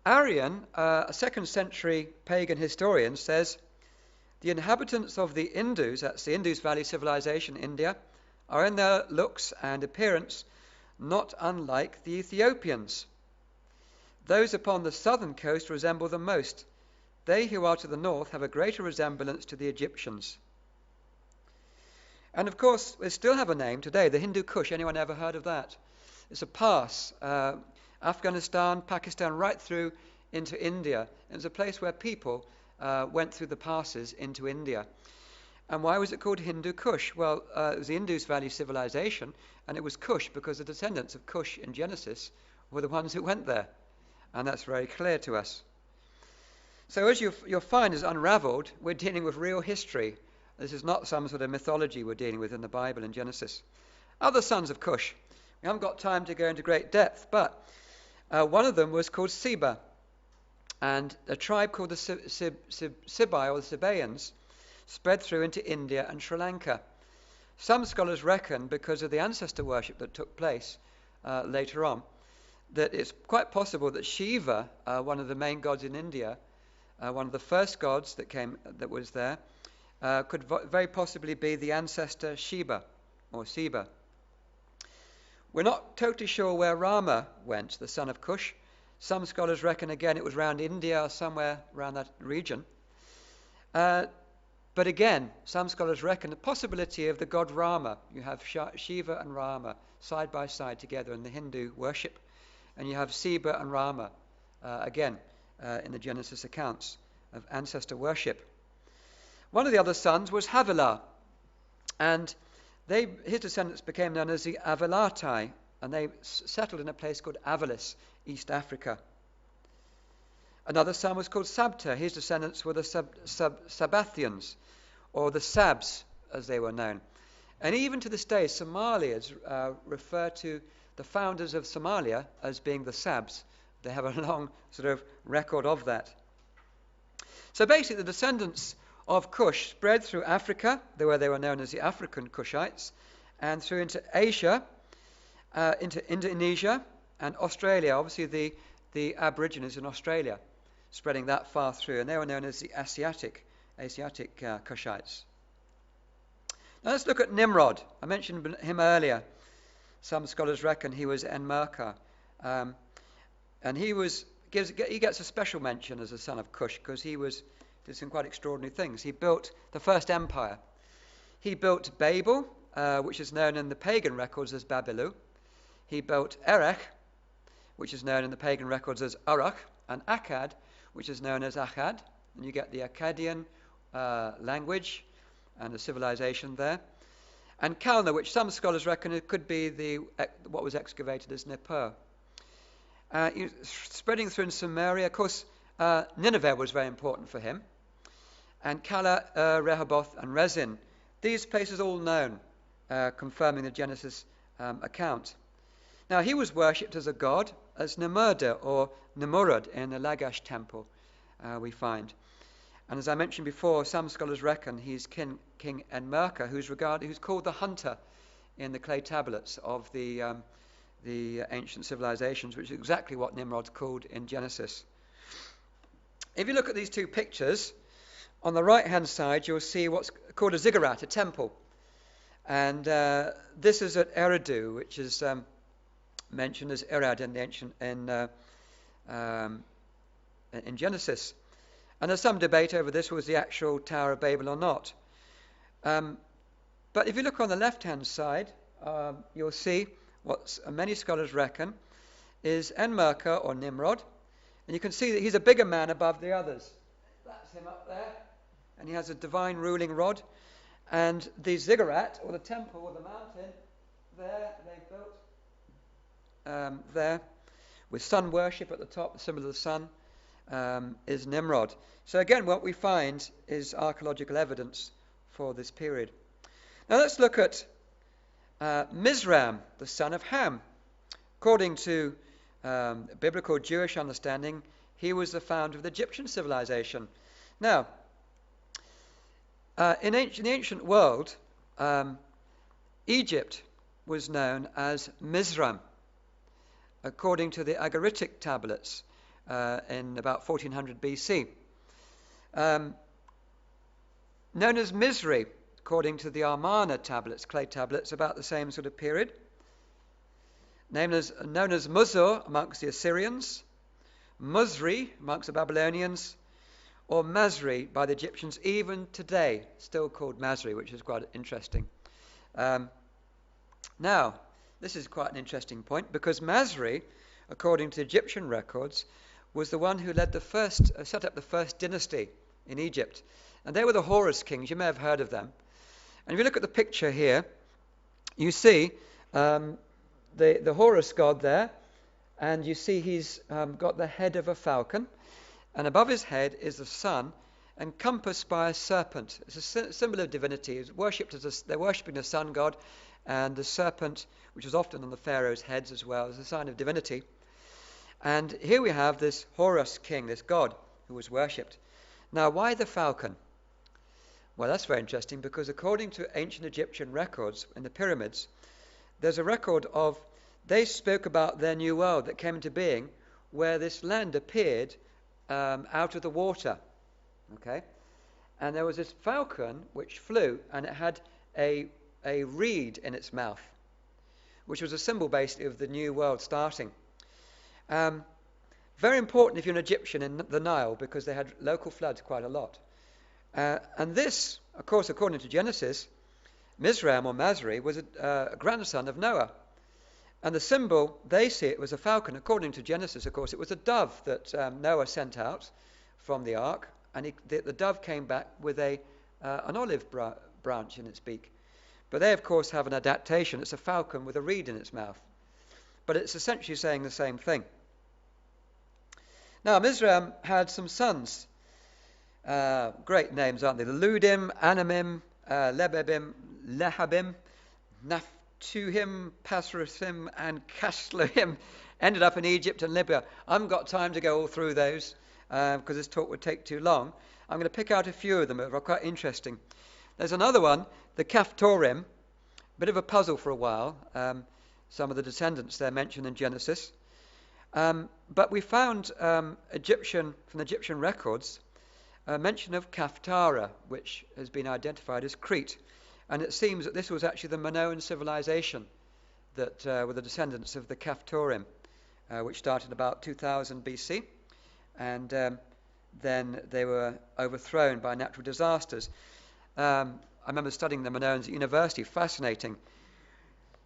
Arrian, a second century pagan historian, says the inhabitants of the Indus, that's the Indus Valley Civilization, India, are in their looks and appearance not unlike the Ethiopians. Those upon the southern coast resemble them most. They who are to the north have a greater resemblance to the Egyptians. And of course, they still have a name today, the Hindu-Kush. Anyone ever heard of that? It's a pass, Afghanistan, Pakistan, right through into India. It was a place where people went through the passes into India. And why was it called Hindu-Kush? Well, it was the Indus Valley Civilization, and it was Kush because the descendants of Kush in Genesis were the ones who went there. And that's very clear to us. So as you'll find is unraveled, we're dealing with real history. This is not some sort of mythology we're dealing with in the Bible in Genesis. Other sons of Cush. We haven't got time to go into great depth, but one of them was called Seba. And a tribe called the Sibai, or the Sabaeans, spread through into India and Sri Lanka. Some scholars reckon, because of the ancestor worship that took place later on, that it's quite possible that Shiva, one of the main gods in India, one of the first gods that was there, could very possibly be the ancestor Sheba or Seba. We're not totally sure where Rama went, the son of Cush. Some scholars reckon again it was around India or somewhere around that region. But again, some scholars reckon the possibility of the god Rama. You have Shiva and Rama side by side together in the Hindu worship, and you have Seba and Rama again in the Genesis accounts of ancestor worship. One of the other sons was Havilah, and his descendants became known as the Avilatai, and they settled in a place called Avalis, East Africa. Another son was called Sabta. His descendants were the Sabathians, or the Sabs, as they were known. And even to this day, Somalians refer to the founders of Somalia as being the Sabs. They have a long sort of record of that. So basically, the descendants of Cush spread through Africa, where they were known as the African Cushites, and through into Asia, into Indonesia and Australia. Obviously, the Aborigines in Australia, spreading that far through, and they were known as the Asiatic Cushites. Now let's look at Nimrod. I mentioned him earlier. Some scholars reckon he was Enmerkar, and he gets a special mention as a son of Cush because he did some quite extraordinary things. He built the first empire. He built Babel, which is known in the pagan records as Babilu. He built Erech, which is known in the pagan records as Uruk, and Akkad, which is known as Akkad. And you get the Akkadian language and the civilization there. And Calna, which some scholars reckon it could be what was excavated as Nippur. Spreading through in Samaria, of course, Nineveh was very important for him. And Kala, Rehoboth, and Rezin. These places all known, confirming the Genesis account. Now, he was worshipped as a god, as Nimurda or Nimurud in the Lagash temple, we find. And as I mentioned before, some scholars reckon he's King Enmerkar, who's called the hunter in the clay tablets of the ancient civilizations, which is exactly what Nimrod's called in Genesis. If you look at these two pictures, on the right-hand side, you'll see what's called a ziggurat, a temple. And this is at Eridu, which is mentioned as Irad in the ancient in Genesis. And there's some debate over this was the actual Tower of Babel or not. But if you look on the left-hand side, you'll see what many scholars reckon is Enmerkar or Nimrod. And you can see that he's a bigger man above the others. That's him up there. And he has a divine ruling rod. And the ziggurat, or the temple, or the mountain, there, they built there, with sun worship at the top, the symbol of the sun, is Nimrod. So again, what we find is archaeological evidence for this period. Now let's look at Misraim, the son of Ham. According to biblical Jewish understanding, he was the founder of the Egyptian civilization. Now, in the ancient world, Egypt was known as Misraim, according to the Agaritic tablets. in about 1400 BC. Known as Misri, according to the Amarna tablets, clay tablets, about the same sort of period. Known as Muzur amongst the Assyrians, Muzri amongst the Babylonians, or Masri by the Egyptians, even today, still called Masri, which is quite interesting. Now, this is quite an interesting point, because Masri, according to Egyptian records, was the one who led set up the first dynasty in Egypt. And they were the Horus kings. You may have heard of them. And if you look at the picture here, you see the Horus god there, and you see he's got the head of a falcon, and above his head is the sun, encompassed by a serpent. It's a symbol of divinity. It's worshipped they're worshipping the sun god, and the serpent, which was often on the pharaoh's heads as well, as a sign of divinity. And here we have this Horus king, this god who was worshipped. Now, why the falcon? Well, that's very interesting, because according to ancient Egyptian records in the pyramids, there's a record of, they spoke about their new world that came into being, where this land appeared out of the water. Okay? And there was this falcon which flew, and it had a reed in its mouth, which was a symbol basically of the new world starting. Very important if you're an Egyptian in the Nile, because they had local floods quite a lot. And this, of course, according to Genesis, Misraim or Masri was a grandson of Noah. And the symbol, they see it was a falcon. According to Genesis, of course, it was a dove that Noah sent out from the ark. And the dove came back with an olive branch in its beak. But they, of course, have an adaptation. It's a falcon with a reed in its mouth. But it's essentially saying the same thing. Now, Misraim had some sons. Great names, aren't they? The Luudim, Anamim, Lebebim, Lehabim, Naphtuhim, Pasrathim, and Casluhim ended up in Egypt and Libya. I haven't got time to go all through those because this talk would take too long. I'm going to pick out a few of them that are quite interesting. There's another one, the Kaphtorim, bit of a puzzle for a while. Some of the descendants there mentioned in Genesis. But we found from Egyptian records, a mention of Kaphtara, which has been identified as Crete. And it seems that this was actually the Minoan civilization that were the descendants of the Kaphtorim, which started about 2000 BC. And then they were overthrown by natural disasters. I remember studying the Minoans at university, fascinating.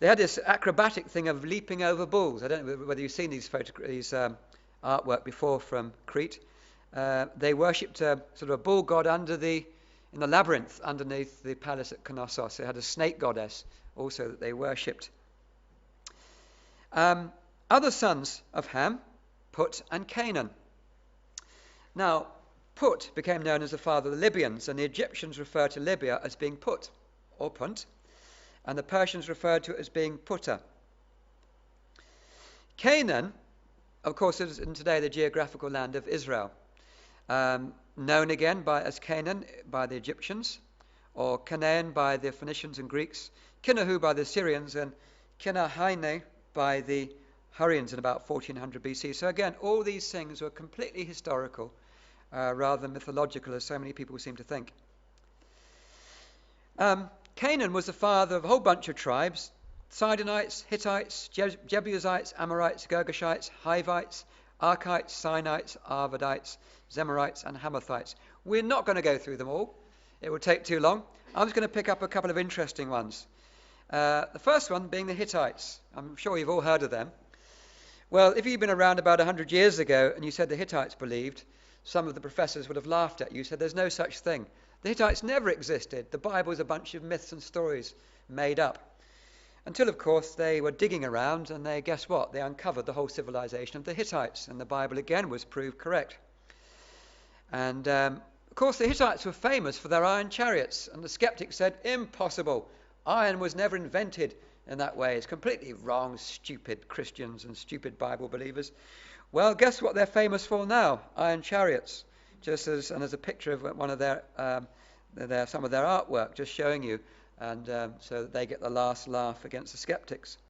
They had this acrobatic thing of leaping over bulls. I don't know whether you've seen these artwork before from Crete. They worshipped sort of a bull god in the labyrinth underneath the palace at Knossos. They had a snake goddess also that they worshipped. Other sons of Ham, Puut and Canaan. Now, Puut became known as the father of the Libyans, and the Egyptians refer to Libya as being Put or Punt, and the Persians referred to it as being Putta. Canaan, of course, is in today the geographical land of Israel. Known again as Canaan by the Egyptians, or Kanaan by the Phoenicians and Greeks, Kinahu by the Assyrians, and Kinahaine by the Hurrians in about 1400 BC. So again, all these things were completely historical rather than mythological, as so many people seem to think. Canaan was the father of a whole bunch of tribes: Sidonites, Hittites, Jebusites, Amorites, Girgashites, Hivites, Arkites, Sinites, Arvadites, Zemarites, and Hamathites. We're not going to go through them all. It would take too long. I'm just going to pick up a couple of interesting ones. The first one being the Hittites. I'm sure you've all heard of them. Well, if you'd been around about 100 years ago and you said the Hittites believed, some of the professors would have laughed at you, said there's no such thing. The Hittites never existed. The Bible is a bunch of myths and stories made up. Until, of course, they were digging around and guess what? They uncovered the whole civilization of the Hittites, and the Bible again was proved correct. And, of course, the Hittites were famous for their iron chariots, and the skeptics said, impossible. Iron was never invented in that way. It's completely wrong, stupid Christians and stupid Bible believers. Well, guess what they're famous for now? Iron chariots. And there's a picture of one of some of their artwork just showing you, and so that they get the last laugh against the skeptics.